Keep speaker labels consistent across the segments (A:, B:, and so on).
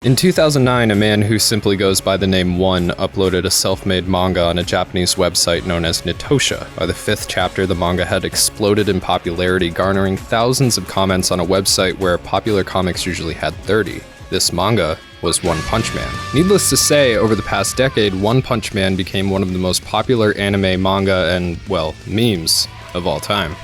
A: In 2009, a man who simply goes by the name One uploaded a self-made manga on a Japanese website known as Nitosha. By the 5th chapter, the manga had exploded in popularity, garnering thousands of comments on a website where popular comics usually had 30. This manga was One Punch Man. Needless to say, over the past decade, One Punch Man became one of the most popular anime, manga, and, well, memes of all time.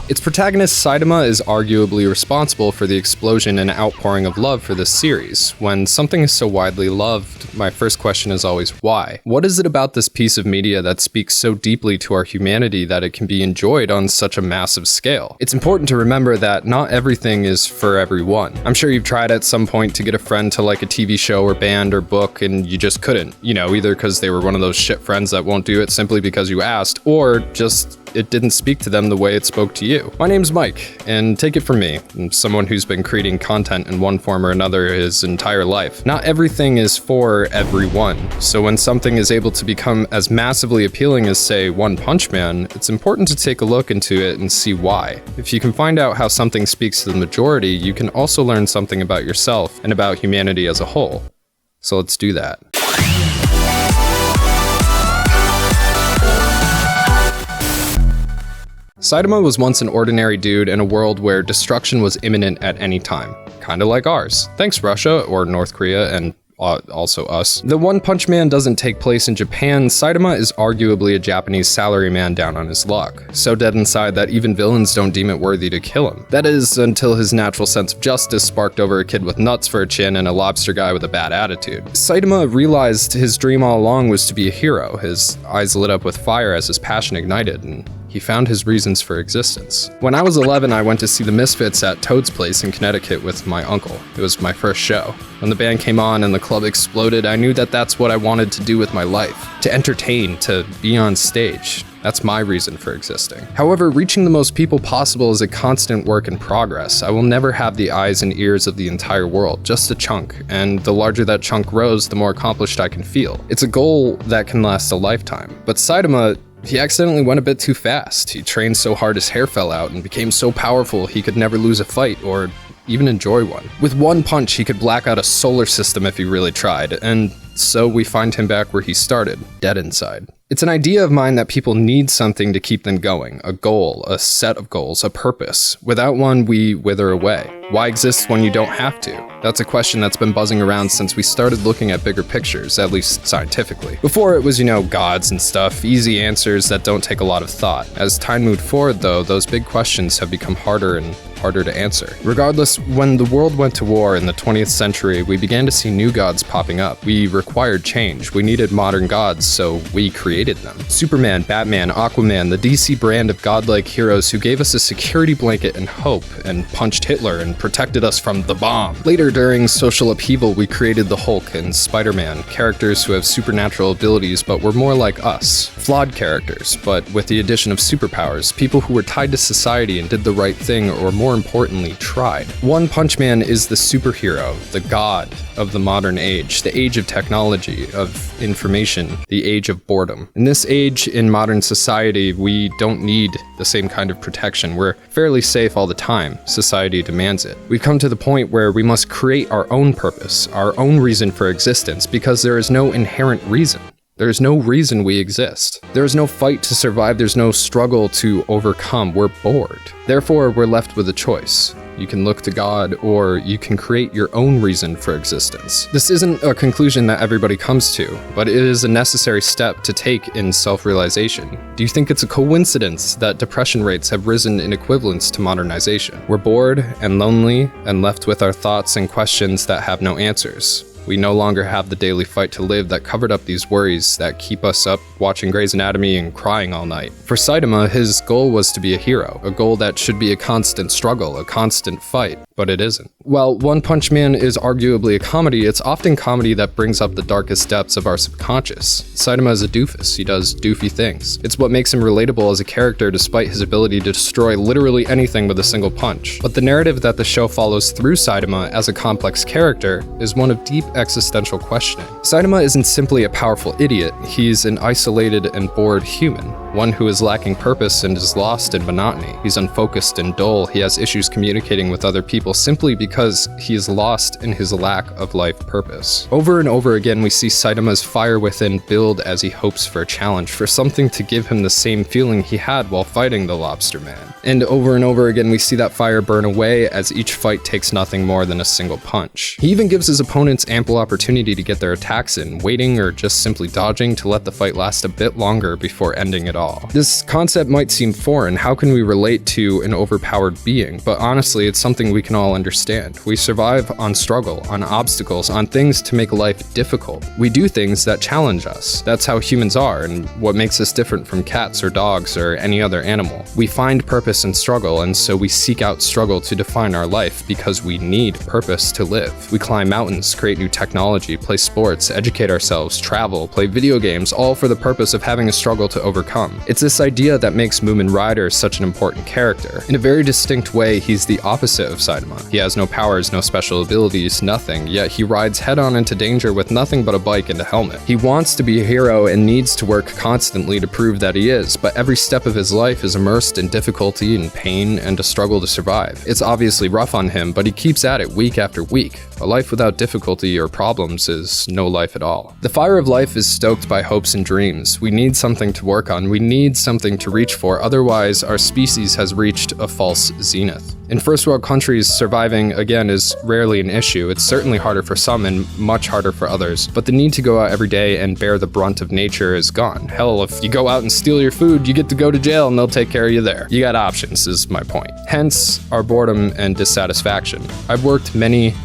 A: Its protagonist Saitama is arguably responsible for the explosion and outpouring of love for this series. When something is so widely loved, my first question is always why? What is it about this piece of media that speaks so deeply to our humanity that it can be enjoyed on such a massive scale? It's important to remember that not everything is for everyone. I'm sure you've tried at some point to get a friend to like a TV show or band or book and you just couldn't. You know, either because they were one of those shit friends that won't do it simply because you asked, or just it didn't speak to them the way it spoke to you. My name's Mike, and take it from me, I'm someone who's been creating content in one form or another his entire life. Not everything is for everyone, so when something is able to become as massively appealing as, say, One Punch Man, it's important to take a look into it and see why. If you can find out how something speaks to the majority, you can also learn something about yourself and about humanity as a whole. So let's do that. Saitama was once an ordinary dude in a world where destruction was imminent at any time. Kinda like ours. Thanks Russia, or North Korea, and also us. The One Punch Man doesn't take place in Japan. Saitama is arguably a Japanese salaryman down on his luck. So dead inside that even villains don't deem it worthy to kill him. That is, until his natural sense of justice sparked over a kid with nuts for a chin and a lobster guy with a bad attitude. Saitama realized his dream all along was to be a hero. His eyes lit up with fire as his passion ignited, and he found his reasons for existence. When I was 11, I went to see the Misfits at Toad's Place in Connecticut with my uncle. It was my first show. When the band came on and the club exploded, I knew that that's what I wanted to do with my life. To entertain, to be on stage. That's my reason for existing. However, reaching the most people possible is a constant work in progress. I will never have the eyes and ears of the entire world, just a chunk, and the larger that chunk grows, the more accomplished I can feel. It's a goal that can last a lifetime. But Saitama, he accidentally went a bit too fast. He trained so hard his hair fell out and became so powerful he could never lose a fight or even enjoy one. With one punch, he could black out a solar system if he really tried, and so we find him back where he started, dead inside. It's an idea of mine that people need something to keep them going, a goal, a set of goals, a purpose. Without one, we wither away. Why exist when you don't have to? That's a question that's been buzzing around since we started looking at bigger pictures, at least scientifically. Before it was, gods and stuff, easy answers that don't take a lot of thought. As time moved forward though, those big questions have become harder and harder to answer. Regardless, when the world went to war in the 20th century, we began to see new gods popping up. We required change. We needed modern gods, so we created them. Superman, Batman, Aquaman, the DC brand of godlike heroes who gave us a security blanket and hope, and punched Hitler and protected us from the bomb. Later, during social upheaval, we created the Hulk and Spider-Man, characters who have supernatural abilities but were more like us. Flawed characters, but with the addition of superpowers, people who were tied to society and did the right thing, or more importantly, tried. One Punch Man is the superhero, the god of the modern age, the age of technology, of information, the age of boredom. In this age, in modern society, we don't need the same kind of protection. We're fairly safe all the time. Society demands it. We've come to the point where we must create our own purpose, our own reason for existence, because there is no inherent reason. There is no reason we exist. There is no fight to survive. There's no struggle to overcome. We're bored. Therefore, we're left with a choice. You can look to God, or you can create your own reason for existence. This isn't a conclusion that everybody comes to, but it is a necessary step to take in self-realization. Do you think it's a coincidence that depression rates have risen in equivalence to modernization? We're bored and lonely and left with our thoughts and questions that have no answers. We no longer have the daily fight to live that covered up these worries that keep us up watching Grey's Anatomy and crying all night. For Saitama, his goal was to be a hero, a goal that should be a constant struggle, a constant fight, but it isn't. While One Punch Man is arguably a comedy, it's often comedy that brings up the darkest depths of our subconscious. Saitama is a doofus. He does doofy things. It's what makes him relatable as a character despite his ability to destroy literally anything with a single punch. But the narrative that the show follows through Saitama as a complex character is one of deep existential questioning. Saitama isn't simply a powerful idiot, he's an isolated and bored human, one who is lacking purpose and is lost in monotony. He's unfocused and dull, he has issues communicating with other people simply because he is lost in his lack of life purpose. Over and over again, we see Saitama's fire within build as he hopes for a challenge, for something to give him the same feeling he had while fighting the Lobster Man. And over again, we see that fire burn away as each fight takes nothing more than a single punch. He even gives his opponents ample opportunity to get their attacks in, waiting or just simply dodging to let the fight last a bit longer before ending it all. This concept might seem foreign. How can we relate to an overpowered being? But honestly, it's something we can all understand. We survive on struggle, on obstacles, on things to make life difficult. We do things that challenge us. That's how humans are, and what makes us different from cats or dogs or any other animal. We find purpose in struggle, and so we seek out struggle to define our life because we need purpose to live. We climb mountains, create new technology, play sports, educate ourselves, travel, play video games, all for the purpose of having a struggle to overcome. It's this idea that makes Moomin Rider such an important character. In a very distinct way, he's the opposite of Saitama. He has no powers, no special abilities, nothing, yet he rides head-on into danger with nothing but a bike and a helmet. He wants to be a hero and needs to work constantly to prove that he is, but every step of his life is immersed in difficulty and pain and a struggle to survive. It's obviously rough on him, but he keeps at it week after week. A life without difficulty or problems is no life at all. The fire of life is stoked by hopes and dreams. We need something to work on. We need something to reach for, otherwise our species has reached a false zenith. In first world countries, surviving, again, is rarely an issue. It's certainly harder for some and much harder for others, but the need to go out every day and bear the brunt of nature is gone. Hell, if you go out and steal your food, you get to go to jail and they'll take care of you there. You got options, is my point. Hence, our boredom and dissatisfaction. I've worked many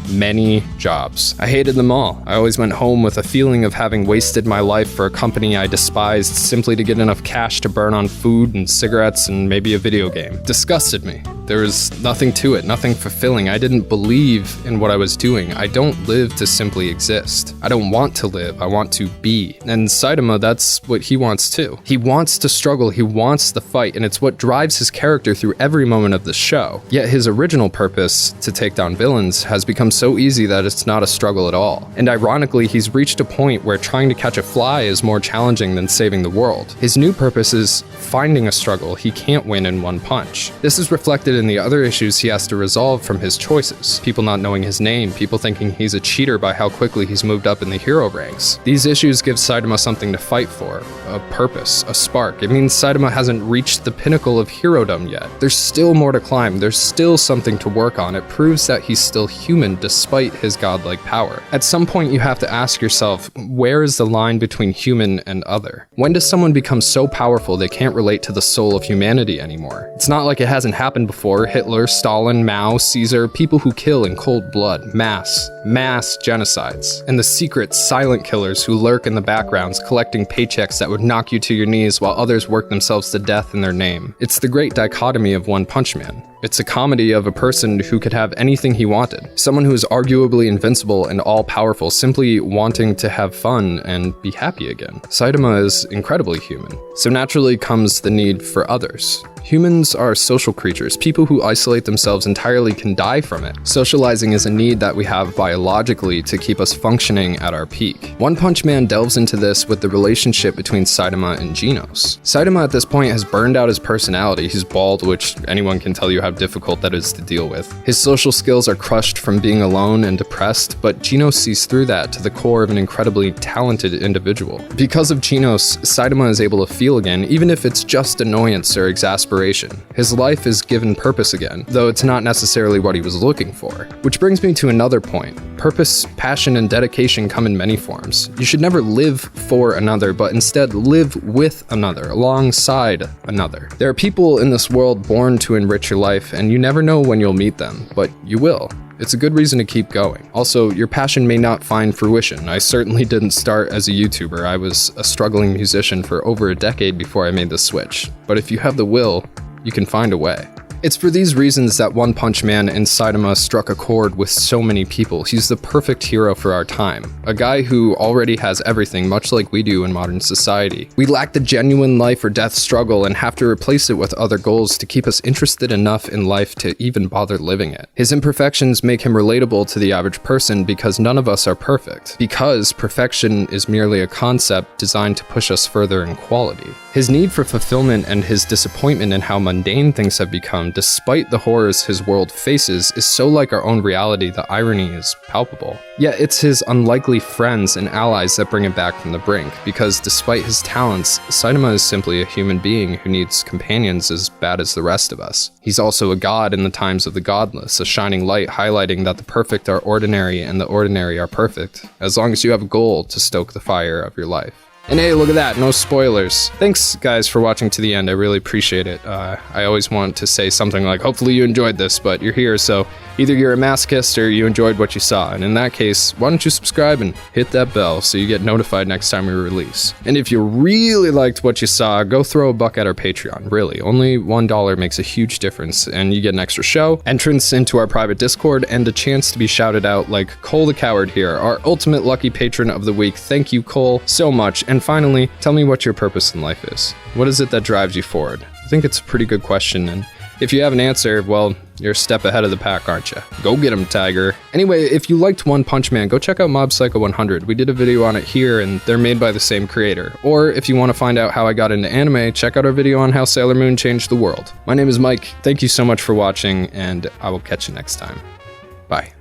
A: jobs. I hated them all. I always went home with a feeling of having wasted my life for a company I despised simply to get enough cash to burn on food and cigarettes and maybe a video game. Disgusted me. There was nothing to it, nothing fulfilling. I didn't believe in what I was doing. I don't live to simply exist. I don't want to live, I want to be. And Saitama, that's what he wants too. He wants to struggle, he wants the fight, and it's what drives his character through every moment of the show. Yet his original purpose, to take down villains, has become so easy that it's not a struggle at all. And ironically, he's reached a point where trying to catch a fly is more challenging than saving the world. His new purpose is finding a struggle he can't win in one punch. This is reflected in the other issues he has to resolve from his choices. People not knowing his name, people thinking he's a cheater by how quickly he's moved up in the hero ranks. These issues give Saitama something to fight for, a purpose, a spark. It means Saitama hasn't reached the pinnacle of herodom yet. There's still more to climb, there's still something to work on. It proves that he's still human despite his godlike power. At some point you have to ask yourself, where is the line between human and other? When does someone become so powerful they can't relate to the soul of humanity anymore? It's not like it hasn't happened before. Hitler, Stalin, Mao, Caesar, people who kill in cold blood, mass genocides, and the secret silent killers who lurk in the backgrounds collecting paychecks that would knock you to your knees while others work themselves to death in their name. It's the great dichotomy of One Punch Man. It's a comedy of a person who could have anything he wanted. Someone who is arguably invincible and all-powerful, simply wanting to have fun and be happy again. Saitama is incredibly human, so naturally comes the need for others. Humans are social creatures. People who isolate themselves entirely can die from it. Socializing is a need that we have biologically to keep us functioning at our peak. One Punch Man delves into this with the relationship between Saitama and Genos. Saitama at this point has burned out his personality. He's bald, which anyone can tell you how difficult that is to deal with. His social skills are crushed from being alone and depressed, but Genos sees through that to the core of an incredibly talented individual. Because of Genos, Saitama is able to feel again, even if it's just annoyance or exasperation. His life is given purpose again, though it's not necessarily what he was looking for. Which brings me to another point. Purpose, passion, and dedication come in many forms. You should never live for another, but instead live with another, alongside another. There are people in this world born to enrich your life, and you never know when you'll meet them, but you will. It's a good reason to keep going. Also, your passion may not find fruition. I certainly didn't start as a YouTuber. I was a struggling musician for over a decade before I made the switch. But if you have the will, you can find a way. It's for these reasons that One Punch Man and Saitama struck a chord with so many people. He's the perfect hero for our time. A guy who already has everything, much like we do in modern society. We lack the genuine life or death struggle and have to replace it with other goals to keep us interested enough in life to even bother living it. His imperfections make him relatable to the average person because none of us are perfect. Because perfection is merely a concept designed to push us further in quality. His need for fulfillment and his disappointment in how mundane things have become, despite the horrors his world faces, is so like our own reality the irony is palpable. Yet it's his unlikely friends and allies that bring him back from the brink, because despite his talents, Saitama is simply a human being who needs companions as bad as the rest of us. He's also a god in the times of the godless, a shining light highlighting that the perfect are ordinary and the ordinary are perfect, as long as you have a goal to stoke the fire of your life. And hey, look at that, no spoilers. Thanks guys for watching to the end, I really appreciate it. I always want to say something like, hopefully you enjoyed this, but you're here, so either you're a masochist or you enjoyed what you saw, and in that case, why don't you subscribe and hit that bell so you get notified next time we release. And if you really liked what you saw, go throw a buck at our Patreon, really. Only $1 makes a huge difference, and you get an extra show, entrance into our private Discord, and a chance to be shouted out like Cole the Coward here, our ultimate lucky patron of the week. Thank you, Cole, so much. And finally, tell me what your purpose in life is. What is it that drives you forward? I think it's a pretty good question, and if you have an answer, well, you're a step ahead of the pack, aren't you? Go get him, Tiger. Anyway, if you liked One Punch Man, go check out Mob Psycho 100. We did a video on it here, and they're made by the same creator. Or if you want to find out how I got into anime, check out our video on how Sailor Moon changed the world. My name is Mike. Thank you so much for watching, and I will catch you next time. Bye.